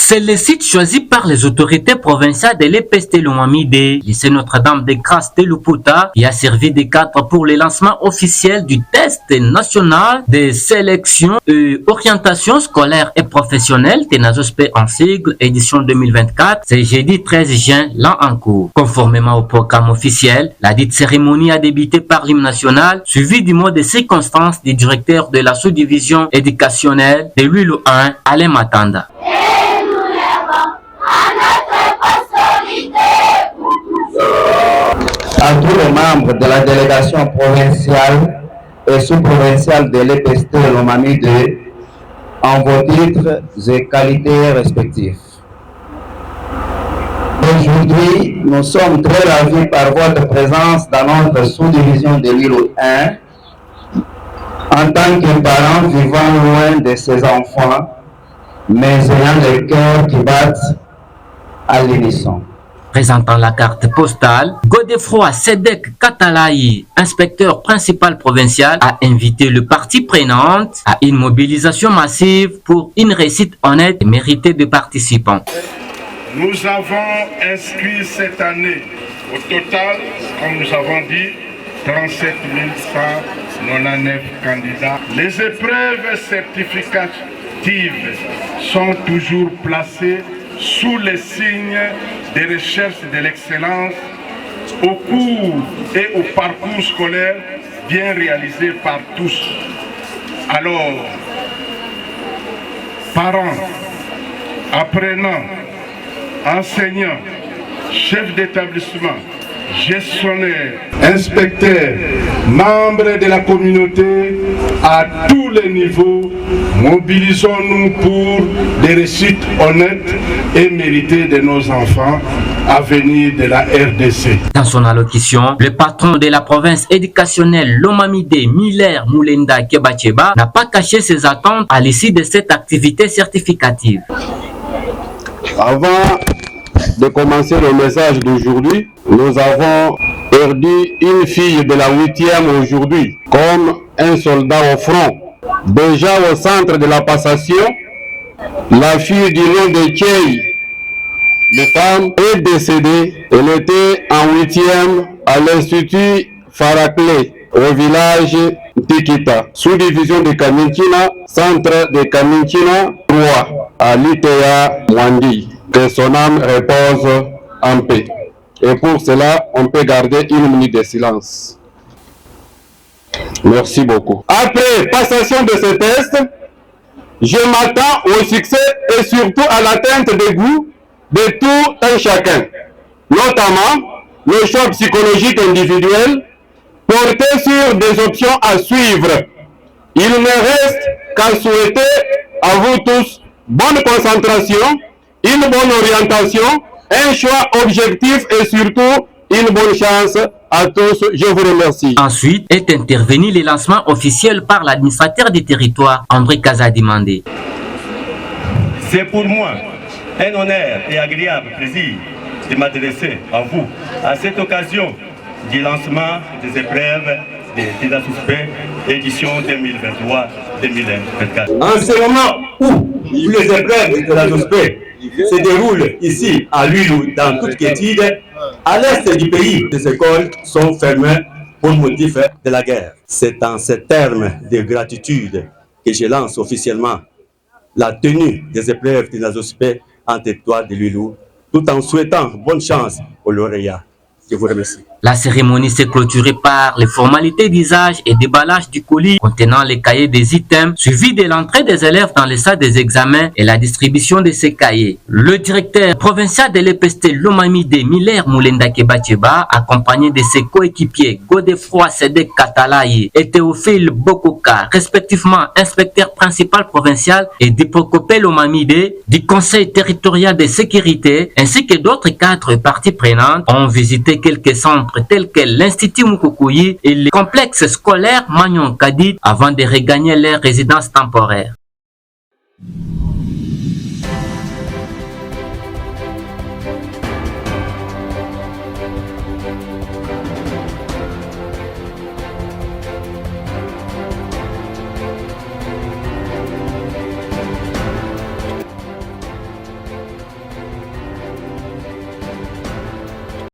C'est le site choisi par les autorités provinciales de l'EPST Lomami-D, lycée Notre-Dame de Grâce de Luputa, qui a servi de cadre pour le lancement officiel du test national de sélection et orientation scolaire et professionnelle TENASOSP en sigle, édition 2024. C'est jeudi 13 juin, l'an en cours. Conformément au programme officiel, la dite cérémonie a débuté par l'hymne national, suivi du mot de circonstance du directeur de la sous-division éducationnelle de l'UILU 1, Alain Matanda. À tous les membres de la délégation provinciale et sous-provinciale de l'EPST Lomami-D, en vos titres et qualités respectifs. Aujourd'hui, nous sommes très ravis par votre présence dans notre sous-division de l'UILU 1, en tant que parents vivant loin de ses enfants, mais ayant le cœur qui battent à l'unisson. Présentant la carte postale, Godefroy Sedek Katalaï, inspecteur principal provincial, a invité le partie prenante à une mobilisation massive pour une réussite honnête et méritée de participants. Nous avons inscrit cette année, au total, comme nous avons dit, 37 199 candidats. Les épreuves certificatives sont toujours placées sous les signes des recherches de l'excellence au cours et au parcours scolaire bien réalisé par tous. Alors, parents, apprenants, enseignants, chefs d'établissement, gestionnaires, inspecteurs, membres de la communauté, à tous les niveaux, mobilisons-nous pour des réussites honnêtes et méritées de nos enfants à venir de la RDC. Dans son allocution, le patron de la province éducationnelle Lomami-D, Miller Moulenda Kebacheba, n'a pas caché ses attentes à l'issue de cette activité certificative. Avant de commencer le message d'aujourd'hui, nous avons perdu une fille de la 8e aujourd'hui, comme un soldat au front. Déjà au centre de la passation, la fille du nom de Tchei, de femme, est décédée. Elle était en 8e à l'Institut Farakle, au village Tikita, sous-division de Kaminkina, centre de Kaminkina 3, à l'ITA Mwandi. Que son âme repose en paix. Et pour cela, on peut garder une minute de silence. Merci beaucoup. Après passation de ce test, je m'attends au succès et surtout à l'atteinte des goûts de tout un chacun, notamment le choix psychologique individuel porté sur des options à suivre. Il ne reste qu'à souhaiter à vous tous bonne concentration, une bonne orientation, un choix objectif et surtout une bonne chance à tous. Je vous remercie. Ensuite est intervenu le lancement officiel par l'administrateur du territoire, André Kazadimandé. C'est pour moi un honneur et agréable plaisir de m'adresser à vous à cette occasion du lancement des épreuves de TENASOSP édition 2023-2024. En ce moment où les épreuves de TENASOSP se déroulent ici à l'UILU dans toute quiétude, à l'est du pays, les écoles sont fermées pour motif de la guerre. C'est en ces termes de gratitude que je lance officiellement la tenue des épreuves de TENASOSP en territoire de l'UILU, tout en souhaitant bonne chance aux lauréats. Je vous remercie. La cérémonie s'est clôturée par les formalités d'usage et déballage du colis contenant les cahiers des items, suivi de l'entrée des élèves dans les salles des examens et la distribution de ces cahiers. Le directeur provincial de l'EPST Lomami-D, Miller Moulenda Kebacheba, accompagné de ses coéquipiers Godefroy Sedek Katalaï et Théophile Bokoka, respectivement inspecteur principal provincial et Dipokopé Lomami-D, du conseil territorial de sécurité, ainsi que d'autres cadres parties prenantes, ont visité quelques centres tels que l'Institut Mukukuyi et le complexe scolaire Magnon Kadid avant de regagner leur résidence temporaire.